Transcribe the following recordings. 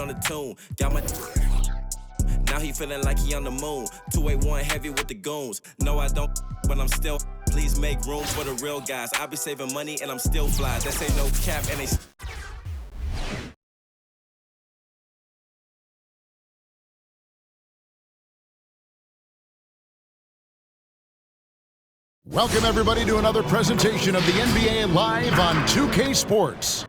on the tune. Got my... Now he feeling like he on the moon. 281 heavy with the goons. No, I don't, but I'm still. Please make room for the real guys. I be saving money and I'm still fly. That ain't no cap and they. Welcome everybody to another presentation of the NBA Live on 2K Sports.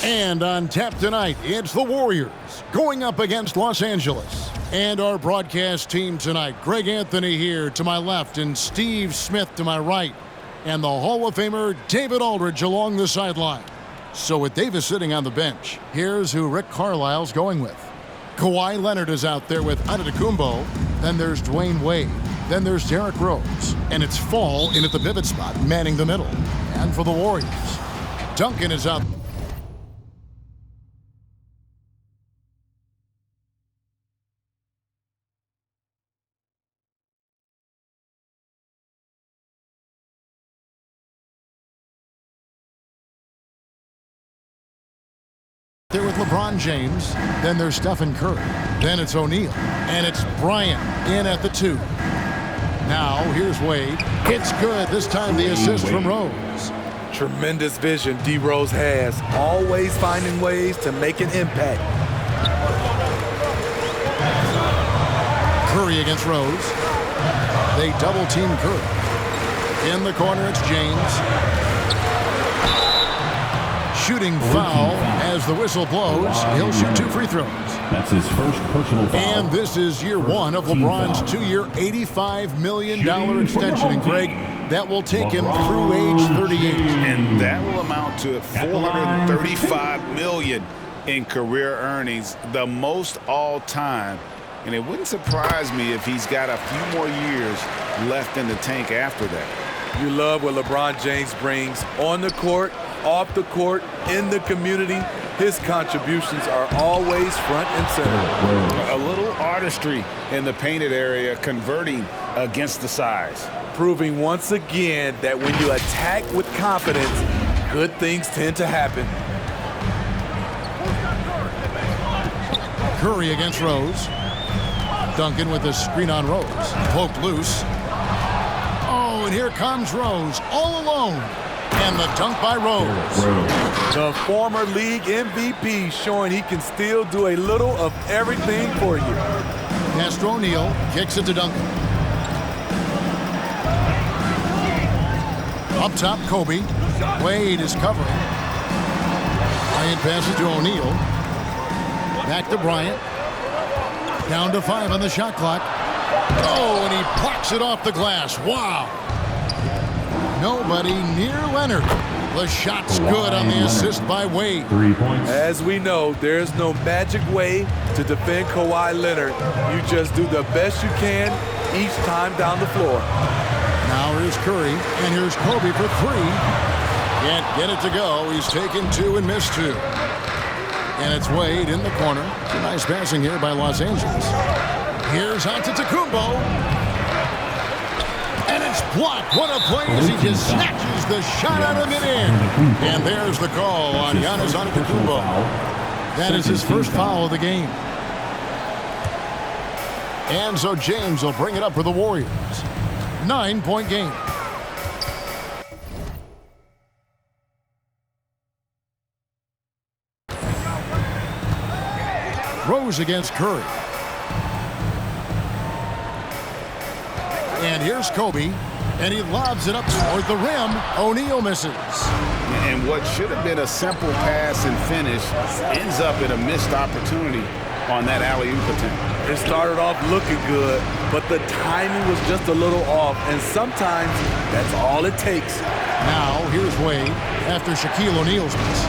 And on tap tonight, it's the Warriors going up against Los Angeles. And our broadcast team tonight, Greg Anthony here to my left and Steve Smith to my right. And the Hall of Famer David Aldridge along the sideline. So with Davis sitting on the bench, here's who Rick Carlisle's going with. Kawhi Leonard is out there with Antetokounmpo. Then there's Dwayne Wade. Then there's Derrick Rose. And it's Fall in at the pivot spot, manning the middle. And for the Warriors, Duncan is out there with LeBron James. Then there's Stephen Curry. Then it's O'Neal. And it's Bryant in at the 2. Now here's Wade. It's good. This time the assist from Rose. Tremendous vision D. Rose has. Always finding ways to make an impact. Curry against Rose. They double team Curry. In the corner it's James. Shooting foul as the whistle blows. He'll shoot 2 free throws. That's his first personal foul. And this is year 1 of LeBron's 2-year, $85 million extension. And Greg, that will take him through age 38. And that will amount to $435 million in career earnings, the most all time. And it wouldn't surprise me if he's got a few more years left in the tank after that. You love what LeBron James brings on the court, off the court, in the community. His contributions are always front and center. A little artistry in the painted area, converting against the size. Proving once again that when you attack with confidence, good things tend to happen. Curry against Rose. Duncan with a screen on Rose. Poked loose. Oh, and here comes Rose all alone. And the dunk by Rose. The former league MVP showing he can still do a little of everything for you. Castro O'Neal kicks it to Duncan. Up top, Kobe. Wade is covering. Bryant passes to O'Neal. Back to Bryant. Down to 5 on the shot clock. Oh, and he blocks it off the glass. Wow. Nobody near Leonard. The shot's good on the assist by Wade. 3 points. As we know, there's no magic way to defend Kawhi Leonard. You just do the best you can each time down the floor. Now here's Curry, and here's Kobe for 3. Can't get it to go. He's taken 2 and missed 2. And it's Wade in the corner. It's a nice passing here by Los Angeles. Here's Antetokounmpo. And it's blocked. What a play as he just snatches the shot out of midair. And there's the call on Giannis Antetokounmpo. That is his first foul of the game. And so James will bring it up for the Warriors. 9-point game. Rose against Curry. And here's Kobe, and he lobs it up toward the rim. O'Neal misses. And what should have been a simple pass and finish ends up in a missed opportunity on that alley-oop attempt. It started off looking good, but the timing was just a little off, and sometimes that's all it takes. Now here's Wade after Shaquille O'Neal's miss.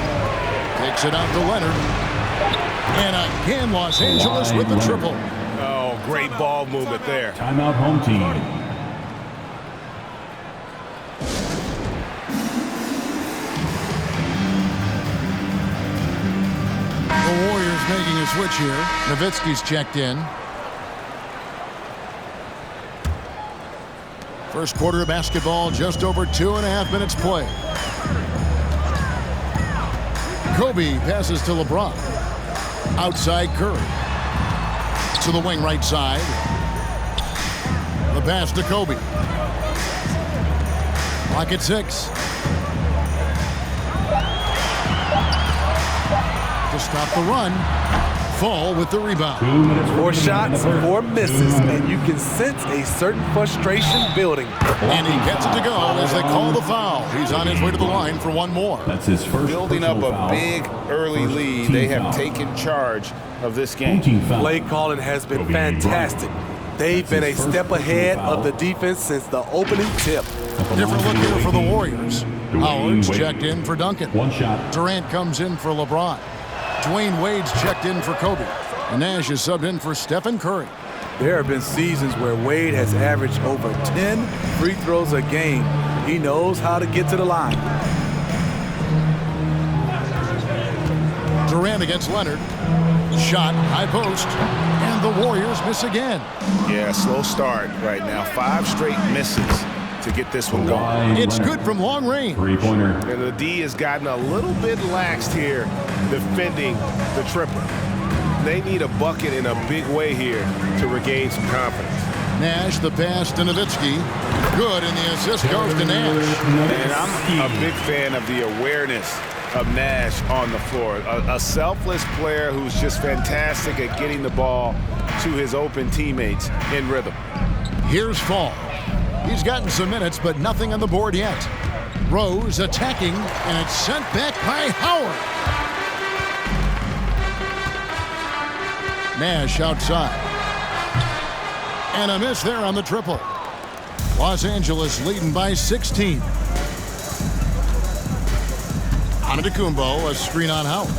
Takes it out to Leonard. And again, Los Angeles with the triple. Oh, great ball movement there. Timeout, home team. The Warriors making a switch here. Nowitzki's checked in. First quarter of basketball, just over 2.5 minutes played. Kobe passes to LeBron. Outside Curry. To the wing right side. The pass to Kobe. Clock at 6. To stop the run. Fall with the rebound. 4 shots, 4 misses, and you can sense a certain frustration building. And he gets it to go as they call the foul. He's on his way to the line for one more. That's his first Building up personal a foul. big early First lead. team They have foul. taken charge of this game. Team foul. Play calling has been Kobe fantastic. They've been a That's his step first ahead personal of the foul. defense since the opening tip. Different look here for the Warriors. Dwayne Howard's Wade. checked in for Duncan. One shot. Durant comes in for LeBron. Dwayne Wade's checked in for Kobe. And Nash is subbed in for Stephen Curry. There have been seasons where Wade has averaged over 10 free throws a game. He knows how to get to the line. Durant against Leonard. Shot, high post. And the Warriors miss again. Yeah, slow start right now. 5 straight misses to get this one going. Kawhi It's Leonard. good from long range. Three-pointer. And the D has gotten a little bit laxed here defending the triple. They need a bucket in a big way here to regain some confidence. Nash, the pass to Nowitzki. Good, and the assist goes to Nash. And I'm a big fan of the awareness of Nash on the floor. A selfless player who's just fantastic at getting the ball to his open teammates in rhythm. Here's Fall. He's gotten some minutes, but nothing on the board yet. Rose attacking, and it's sent back by Howard. Nash outside. And a miss there on the triple. Los Angeles leading by 16. Antetokounmpo, a screen on Howard.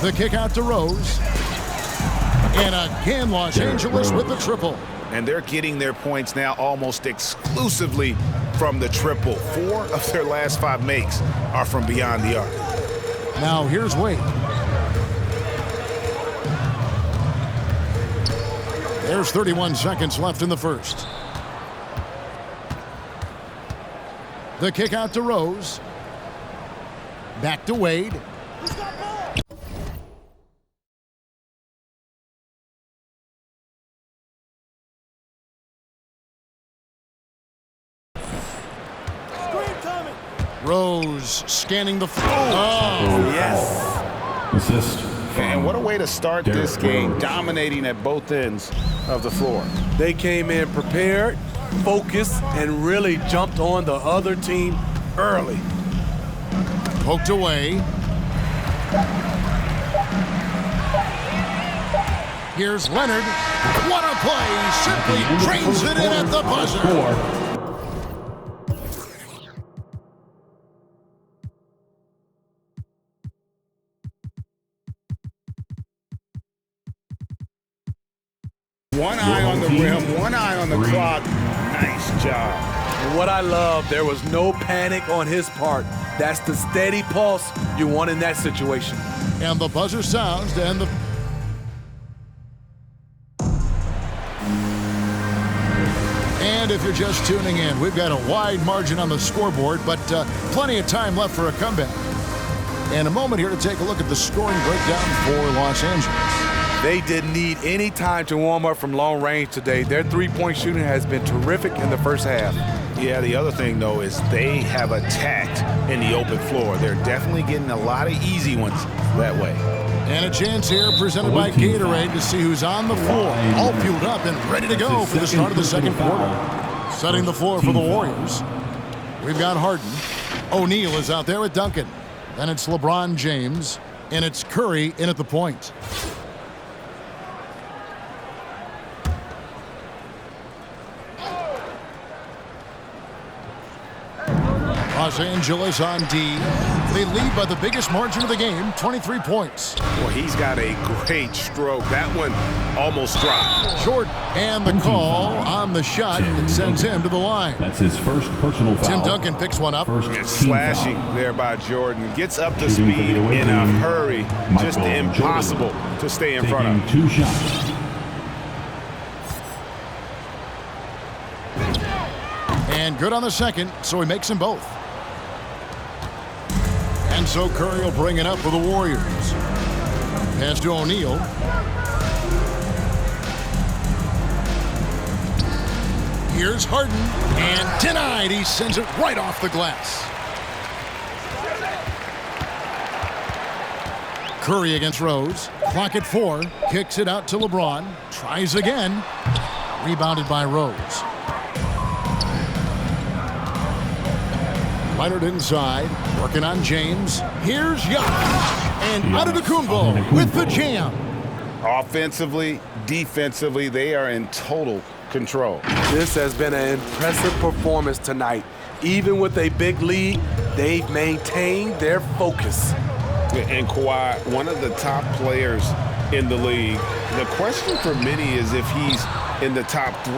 The kick out to Rose. And again, Los Angeles with the triple. And they're getting their points now almost exclusively from the triple. 4 of their last 5 makes are from beyond the arc. Now here's Wade. There's 31 seconds left in the first. The kick out to Rose. Back to Wade. Rose scanning the floor. Oh, Yes. Assist. And what a way to start this game, dominating at both ends of the floor. They came in prepared, focused, and really jumped on the other team early. poked away. Here's Leonard. What a play! Simply trains it in at the buzzer. One eye on the rim, one eye on the clock. Nice job. And what I love, there was no panic on his part. That's the steady pulse you want in that situation. And the buzzer sounds to end the... And if you're just tuning in, we've got a wide margin on the scoreboard, but plenty of time left for a comeback. And a moment here to take a look at the scoring breakdown for Los Angeles. They didn't need any time to warm up from long range today. Their three-point shooting has been terrific in the first half. Yeah, the other thing, though, is they have attacked in the open floor. They're definitely getting a lot of easy ones that way. And a chance here presented by Gatorade to see who's on the floor, all fueled up and ready to go for the start of the second quarter. Setting the floor for the Warriors. We've got Harden. O'Neal is out there with Duncan. Then it's LeBron James, and it's Curry in at the point. Los Angeles on D. They lead by the biggest margin of the game, 23 points. Well, he's got a great stroke. That one almost dropped. Short, and the call on the shot that sends him to the line. That's his first personal foul. Tim Duncan picks one up. First It's team slashing foul. there by Jordan. Gets up to Shooting for speed the away in a team, hurry. Just Michael impossible Jordan. to stay in front Taking of. 2 shots. good on the second, so he makes them both. And so Curry will bring it up for the Warriors. Pass to O'Neal. Here's Harden, and denied. He sends it right off the glass. Curry against Rose. Clock at 4. Kicks it out to LeBron. Tries again. Rebounded by Rose. Leonard inside. Working on James. Here's Giannis. And Antetokounmpo with the jam. Offensively, defensively, they are in total control. This has been an impressive performance tonight. Even with a big lead, they've maintained their focus. And Kawhi, one of the top players in the league. The question for many is if he's in the top 3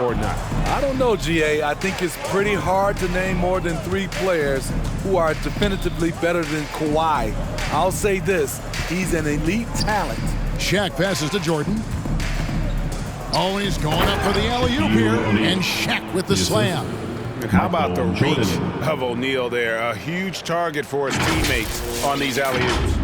or not. I don't know, GA. I think it's pretty hard to name more than 3 players who are definitively better than Kawhi. I'll say this, he's an elite talent. Shaq passes to Jordan. Oh, he's going up for the alley-oop here, and Shaq with the slam. And how about the reach of O'Neal there? A huge target for his teammates on these alley-oops.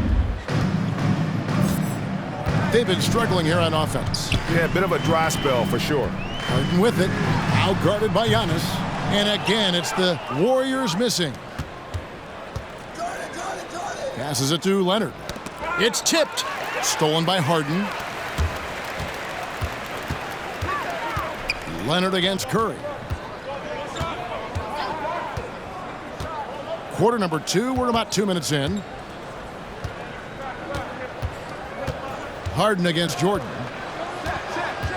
They've been struggling here on offense. Yeah, a bit of a dry spell for sure. Harden with it, out-guarded by Giannis. And again, it's the Warriors missing. Passes it to Leonard. It's tipped. Stolen by Harden. Leonard against Curry. Quarter number 2, we're about 2 minutes in. Harden against Jordan.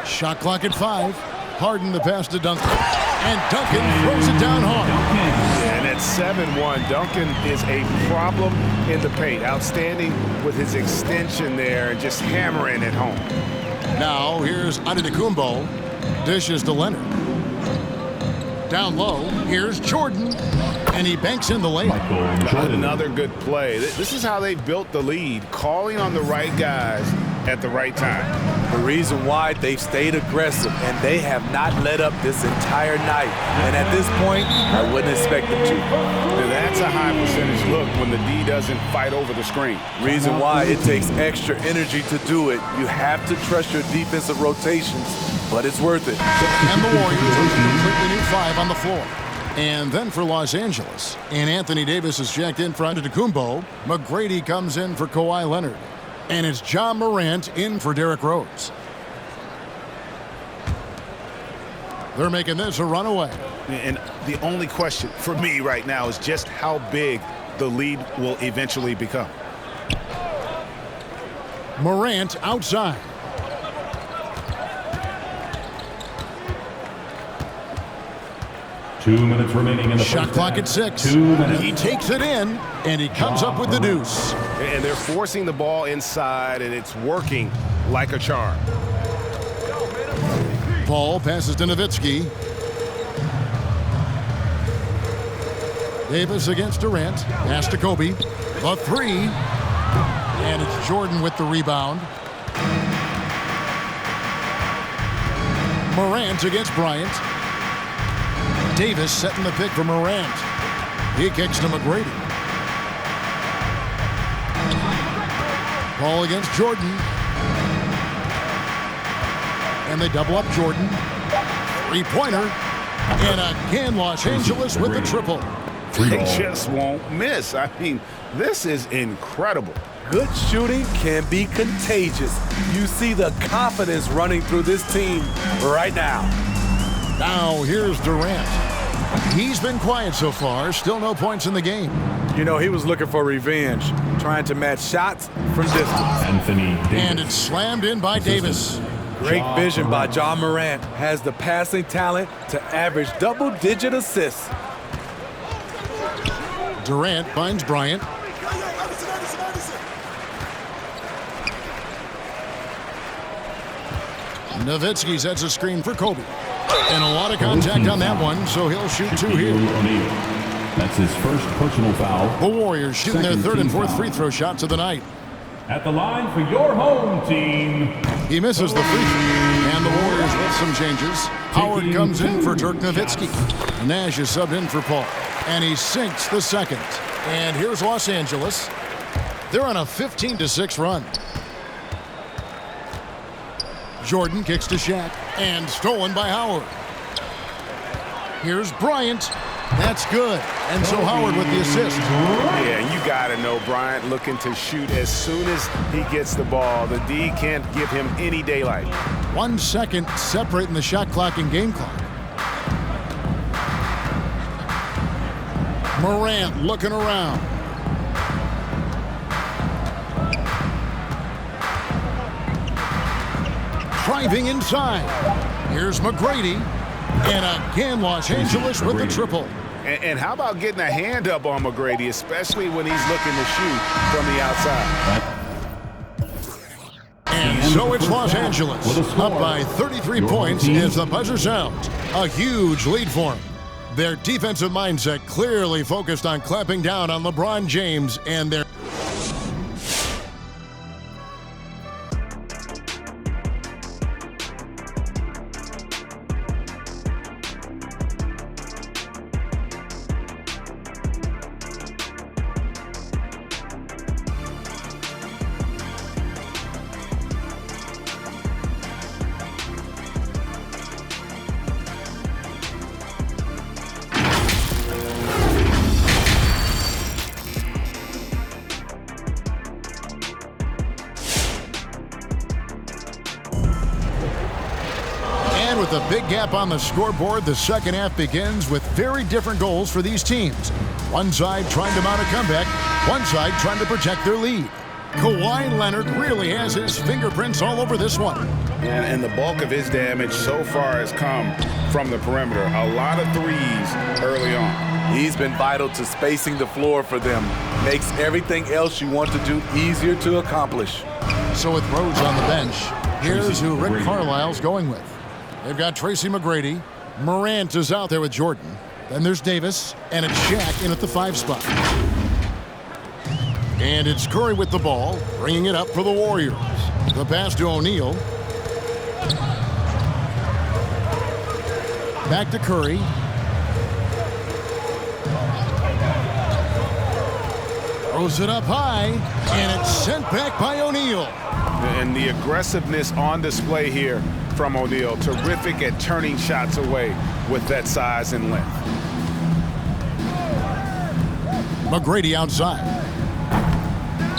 Shot clock at 5. Harden the pass to Duncan. And Duncan throws it down hard. And at 7-1, Duncan is a problem in the paint. Outstanding with his extension there and just hammering it home. Now here's Antetokounmpo. Dishes to Leonard. Down low, here's Jordan. And he banks in the layup. Another good play. This is how they built the lead, calling on the right guys at the right time. The reason why they've stayed aggressive, and they have not let up this entire night. And at this point, I wouldn't expect them to. And that's a high percentage look when the D doesn't fight over the screen. Reason why it takes extra energy to do it. You have to trust your defensive rotations, but it's worth it. And the Warriors with a completely new 5 on the floor. And then for Los Angeles, and Anthony Davis is checked in for Antetokounmpo. McGrady comes in for Kawhi Leonard. And it's John Morant in for Derrick Rose. They're making this a runaway. And the only question for me right now is just how big the lead will eventually become. Morant outside. Two minutes remaining in the Shot first clock half. at 6. 2 minutes. He takes it in, and he comes up with the deuce. And they're forcing the ball inside, and it's working like a charm. Paul passes to Nowitzki. Davis against Durant. Pass to Kobe. A 3. And it's Jordan with the rebound. Morant against Bryant. Davis setting the pick for Morant. He kicks to McGrady. Paul against Jordan. And they double up Jordan. 3-pointer. And again, Los Angeles with the triple. They just won't miss. I mean, this is incredible. Good shooting can be contagious. You see the confidence running through this team right now. Now here's Durant. He's been quiet so far. Still no points in the game. You know, he was looking for revenge, trying to match shots from distance. Anthony Davis. And it's slammed in by Davis. Great vision by John Morant. Has the passing talent to average double-digit assists. Durant finds Bryant. Nowitzki sets a screen for Kobe. And a lot of contact on that one, so he'll shoot 2 here. O'Neal. That's his first personal foul. The Warriors shooting their Second 3rd and team 4th foul. free throw shots of the night. At the line for your home team. He misses the free throw. And And the Warriors with some changes. Howard comes in for Dirk Nowitzki. Nash is subbed in for Paul. And he sinks the second. And here's Los Angeles. They're on a 15-6 run. Jordan kicks to Shaq. And stolen by Howard. Here's Bryant. That's good. And so Howard with the assist. Yeah, you got to know Bryant looking to shoot as soon as he gets the ball. The D can't give him any daylight. 1 second separating the shot clock and game clock. Morant looking around. Driving inside. Here's McGrady. And again, Los Angeles with the triple. And how about getting a hand up on McGrady, especially when he's looking to shoot from the outside? And so it's Los Angeles, up by 33 points as the buzzer sounds. A huge lead for them. Their defensive mindset clearly focused on clamping down on LeBron James and their... With a big gap on the scoreboard, the second half begins with very different goals for these teams. One side trying to mount a comeback, one side trying to protect their lead. Kawhi Leonard really has his fingerprints all over this one. And the bulk of his damage so far has come from the perimeter. A lot of threes early on. He's been vital to spacing the floor for them. Makes everything else you want to do easier to accomplish. So with Rhodes on the bench, here's who Rick Carlisle's going with. They've got Tracy McGrady. Morant is out there with Jordan. Then there's Davis, and it's Shaq in at the 5 spot. And it's Curry with the ball, bringing it up for the Warriors. The pass to O'Neal. Back to Curry. Throws it up high, and it's sent back by O'Neal. And the aggressiveness on display here from O'Neal. Terrific at turning shots away with that size and length. McGrady outside.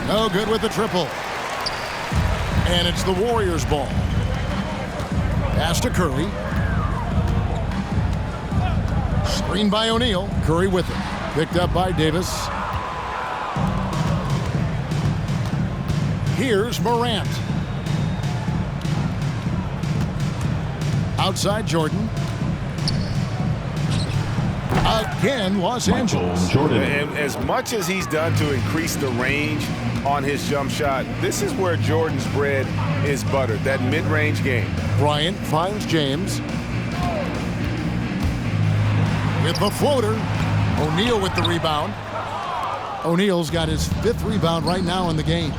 No good with the triple. And it's the Warriors' ball. Pass to Curry. Screen by O'Neal. Curry with it. Picked up by Davis. Here's Morant. Outside Jordan. Again, Los Angeles. And as much as he's done to increase the range on his jump shot, this is where Jordan's bread is buttered, that mid-range game. Bryant finds James. With the floater. O'Neal with the rebound. O'Neal's got his 5th rebound right now in the game.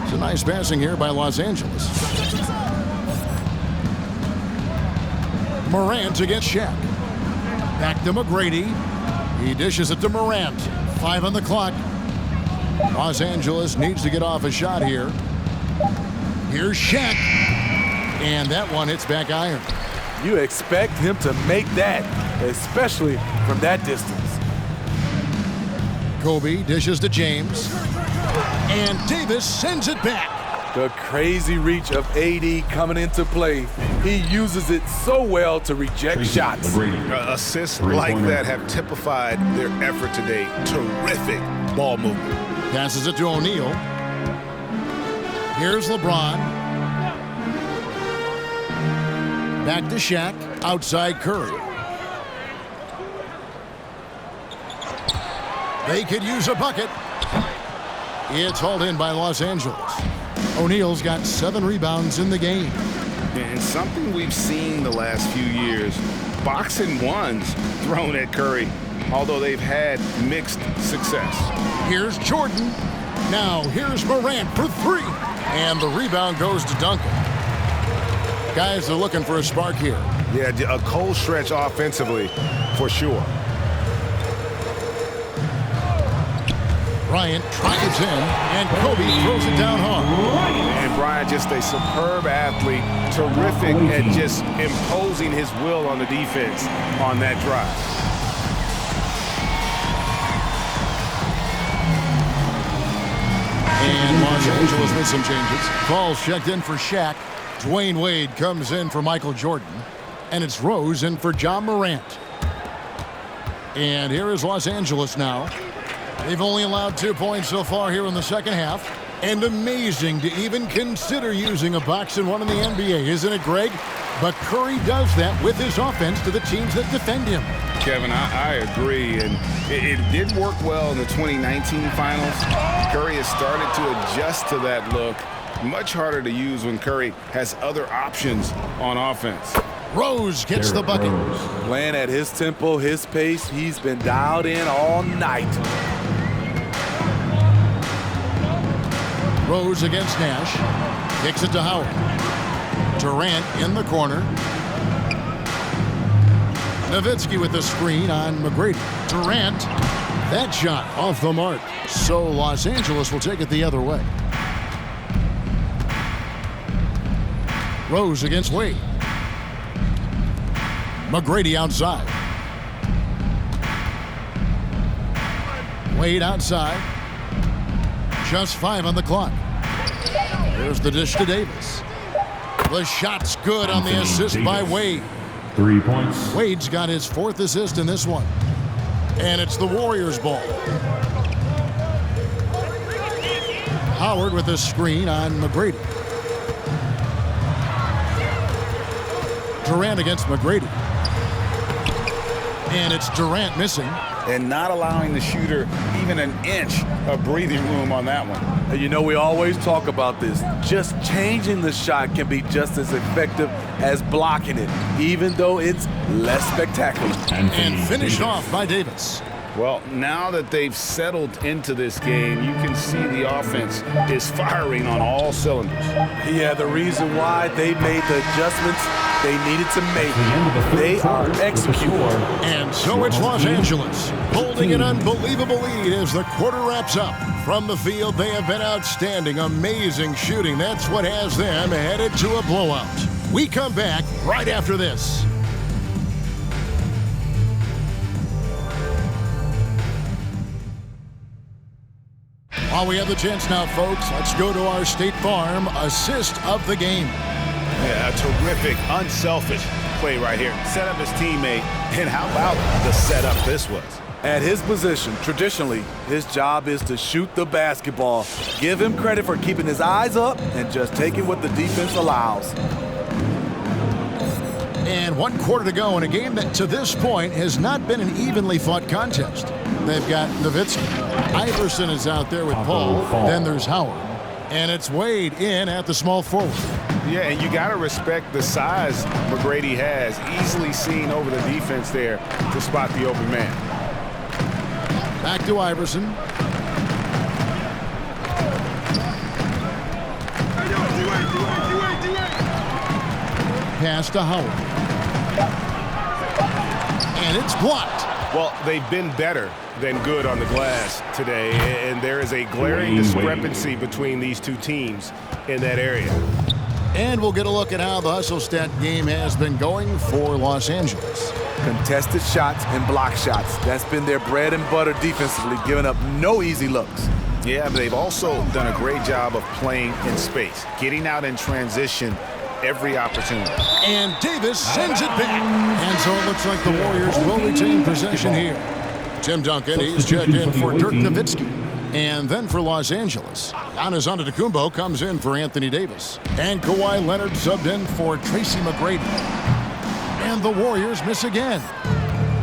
It's a nice passing here by Los Angeles. Morant against Shaq. Back to McGrady. He dishes it to Morant. 5 on the clock. Los Angeles needs to get off a shot here. Here's Shaq. And that one hits back iron. You expect him to make that, especially from that distance. Kobe dishes to James. And Davis sends it back. The crazy reach of AD coming into play. He uses it so well to reject shots. Assists like that have typified their effort today. Terrific ball movement. Passes it to O'Neal. Here's LeBron. Back to Shaq. Outside Curry. They could use a bucket. It's hauled in by Los Angeles. O'Neal's got 7 rebounds in the game. And something we've seen the last few years, boxing ones thrown at Curry, although they've had mixed success. Here's Jordan. Now here's Morant for 3. And the rebound goes to Duncan. Guys are looking for a spark here. Yeah, a cold stretch offensively, for sure. Bryant drives in, and Kobe throws it down hard. And Bryant, just a superb athlete, terrific at just imposing his will on the defense on that drive. And Los Angeles with some changes. Ball's checked in for Shaq. Dwayne Wade comes in for Michael Jordan. And it's Rose in for John Morant. And here is Los Angeles now. They've only allowed 2 points so far here in the second half. And amazing to even consider using a box and one in the NBA, isn't it, Greg? But Curry does that with his offense to the teams that defend him. Kevin, I agree, and it did work well in the 2019 finals. Curry has started to adjust to that look. Much harder to use when Curry has other options on offense. Rose gets the bucket. Playing at his tempo, his pace, he's been dialed in all night. Rose against Nash. Kicks it to Howard. Durant in the corner. Nowitzki with the screen on McGrady. Durant. That shot off the mark. So Los Angeles will take it the other way. Rose against Wade. McGrady outside. Wade outside. Just 5 on the clock. There's the dish to Davis. The shot's good on the assist by Wade. 3 points. Wade's got his 4th assist in this one. And it's the Warriors' ball. Howard with a screen on McGrady. Durant against McGrady. And it's Durant missing. And not allowing the shooter even an inch of breathing room on that one. And you know, we always talk about this. Just changing the shot can be just as effective as blocking it, even though it's less spectacular. And finished off by Davis. Well, now that they've settled into this game, you can see the offense is firing on all cylinders. Yeah, the reason why they made the adjustments they needed to make, they are executing. And so it's Los Angeles holding an unbelievable lead as the quarter wraps up. From the field, they have been outstanding, amazing shooting. That's what has them headed to a blowout. We come back right after this. While we have the chance now, folks, let's go to our State Farm assist of the game. Yeah, a terrific, unselfish play right here. Set up his teammate, and how about the setup this was? At his position, traditionally, his job is to shoot the basketball. Give him credit for keeping his eyes up and just taking what the defense allows. And 1 quarter to go in a game that to this point has not been an evenly fought contest. They've got Nowitzki. Iverson is out there with Paul. Then there's Howard. And it's Wade in at the small forward. Yeah, and you got to respect the size McGrady has. Easily seen over the defense there to spot the open man. Back to Iverson. Pass to Howard. And it's blocked. Well, they've been better than good on the glass today, and there is a glaring discrepancy between these two teams in that area. And we'll get a look at how the hustle stat game has been going for Los Angeles. Contested shots and block shots. That's been their bread and butter defensively, giving up no easy looks. Yeah, but they've also done a great job of playing in space, getting out in transition every opportunity. And Davis sends it back. And so it looks like the Warriors will retain possession here. Tim Duncan, he's checked in for Dirk Nowitzki. And then for Los Angeles, Giannis Antetokounmpo comes in for Anthony Davis. And Kawhi Leonard subbed in for Tracy McGrady. And the Warriors miss again.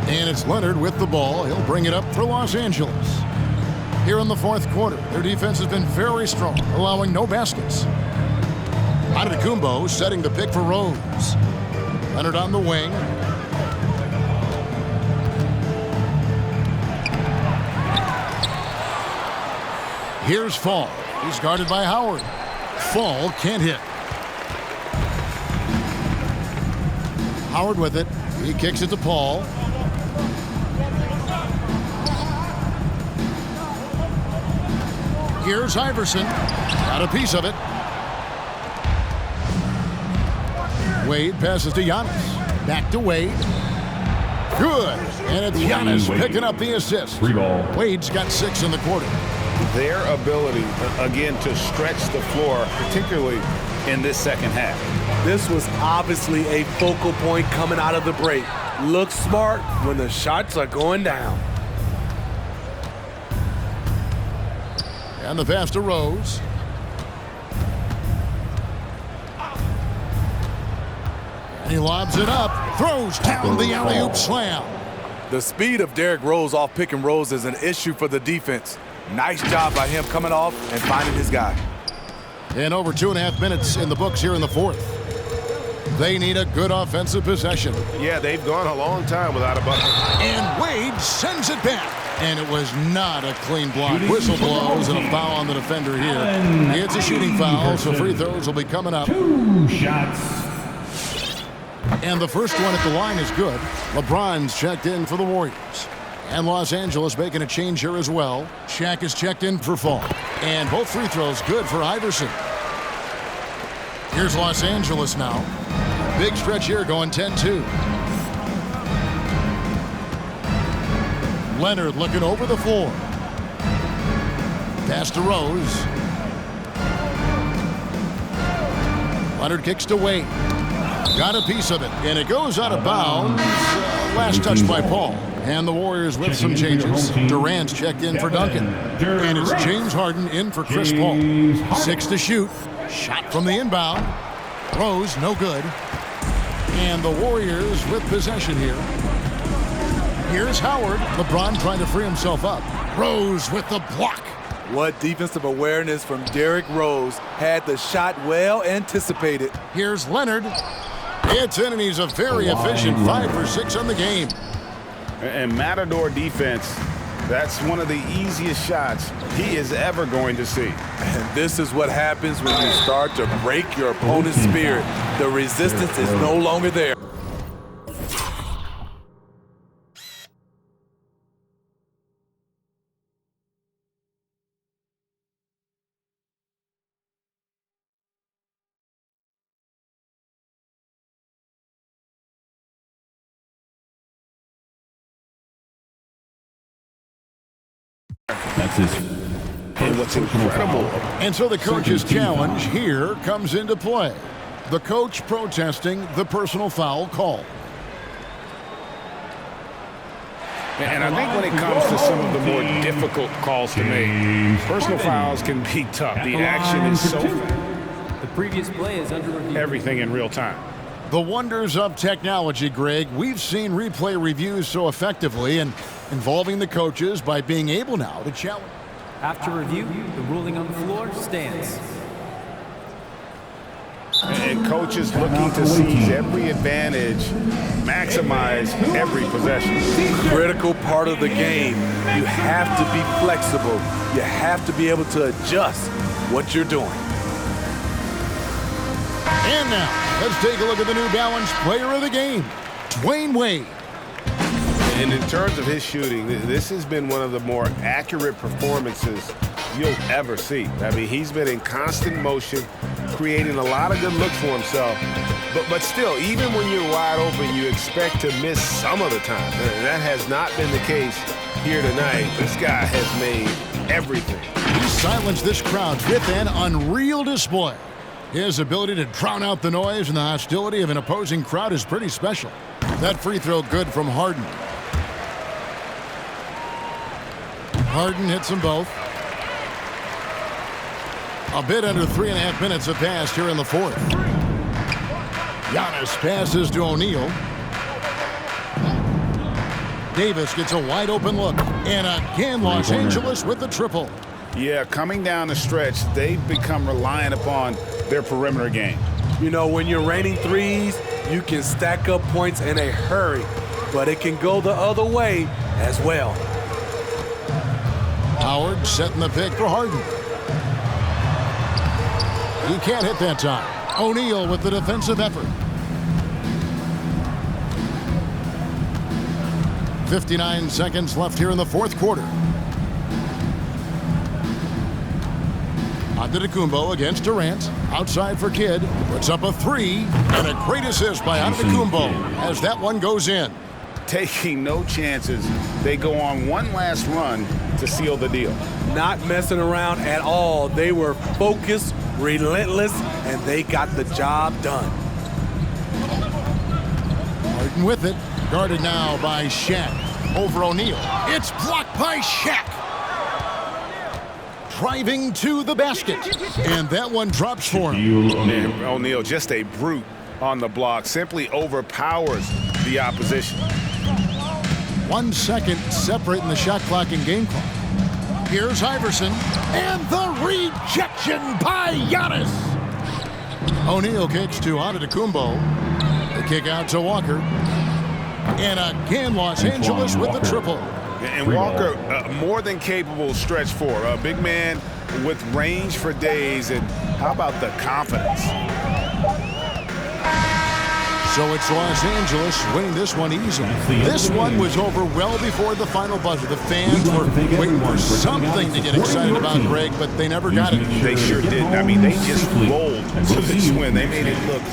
And it's Leonard with the ball. He'll bring it up for Los Angeles. Here in the 4th quarter, their defense has been very strong, allowing no baskets. Antetokounmpo setting the pick for Rose. Leonard on the wing. Here's Fall. He's guarded by Howard. Fall can't hit. Howard with it. He kicks it to Paul. Here's Iverson. Got a piece of it. Wade passes to Giannis. Back to Wade. Good. And it's Giannis picking up the assist. Wade's got 6 in the quarter. Their ability, again, to stretch the floor, particularly in this second half. This was obviously a focal point coming out of the break. Look smart when the shots are going down. And the pass to Rose. And he lobs it up. Throws down the alley-oop slam. The speed of Derrick Rose off pick and rolls is an issue for the defense. Nice job by him coming off and finding his guy. And over 2.5 minutes in the books here in the fourth. They need a good offensive possession. Yeah, they've gone a long time without a bucket. And Wade sends it back. And it was not a clean block. Whistle blows and a foul on the defender here. It's a shooting foul, so free throws will be coming up. 2 shots. And the first one at the line is good. LeBron's checked in for the Warriors. And Los Angeles making a change here as well. Shaq is checked in for Fall. And both free throws good for Iverson. Here's Los Angeles now. Big stretch here going 10-2. Leonard looking over the floor. Pass to Rose. Leonard kicks to Wade. Got a piece of it, and it goes out of bounds. Last touch by Paul. And the Warriors with some changes. Durant's checked in for Duncan. And it's James Harden in for Chris Paul. 6 to shoot. Shot from the inbound. Rose, no good. And the Warriors with possession here. Here's Howard. LeBron trying to free himself up. Rose with the block. What defensive awareness from Derrick Rose. Had the shot well anticipated. Here's Leonard. It's in, and he's a very efficient 5 for 6 on the game. And Matador defense, that's one of the easiest shots he is ever going to see. And this is what happens when you start to break your opponent's spirit. The resistance is no longer there. That's his. And what's incredible. And so the coach's challenge here comes into play. The coach protesting the personal foul call. And I think when it comes to some of the more difficult calls to make, personal fouls can be tough. The action is so fast. The previous play is under review. Everything in real time. The wonders of technology, Greg. We've seen replay reviews so effectively and involving the coaches by being able now to challenge. After review, the ruling on the floor stands. And coaches looking to seize every advantage, maximize every possession. Critical part of the game. You have to be flexible. You have to be able to adjust what you're doing. And now, let's take a look at the New Balance Player of the Game, Dwayne Wade. And in terms of his shooting, this has been one of the more accurate performances you'll ever see. I mean, he's been in constant motion, creating a lot of good looks for himself. But still, even when you're wide open, you expect to miss some of the time. And that has not been the case here tonight. This guy has made everything. He silenced this crowd with an unreal display. His ability to drown out the noise and the hostility of an opposing crowd is pretty special. That free throw good from Harden. Harden hits them both. A bit under 3.5 minutes have passed here in the fourth. Giannis passes to O'Neal. Davis gets a wide open look. And again, Los Angeles with the triple. Yeah, coming down the stretch, they've become reliant upon their perimeter game. You know, when you're raining threes, you can stack up points in a hurry, but it can go the other way as well. Howard setting the pick for Harden. He can't hit that time. O'Neal with the defensive effort. 59 seconds left here in the fourth quarter. Antetokounmpo against Durant. Outside for Kidd. Puts up a three. And a great assist by Antetokounmpo as that one goes in. Taking no chances. They go on one last run to seal the deal. Not messing around at all. They were focused, relentless, and they got the job done. Harden with it. Guarded now by Shaq. Over O'Neal. It's blocked by Shaq. Driving to the basket. And that one drops for him. And O'Neal, just a brute on the block. Simply overpowers the opposition. 1 second separating the shot clock and game clock. Here's Iverson. And the rejection by Giannis. O'Neal kicks to Antetokounmpo. The kick out to Walker. And again, Los Angeles with the triple. And Walker, more than capable stretch four. A big man with range for days. And how about the confidence? So it's Los Angeles winning this one easily. This one was over well before the final buzzer. The fans were waiting for something to get excited about, Greg, but they never got it. They sure did. I mean, they just rolled to this win. They made it look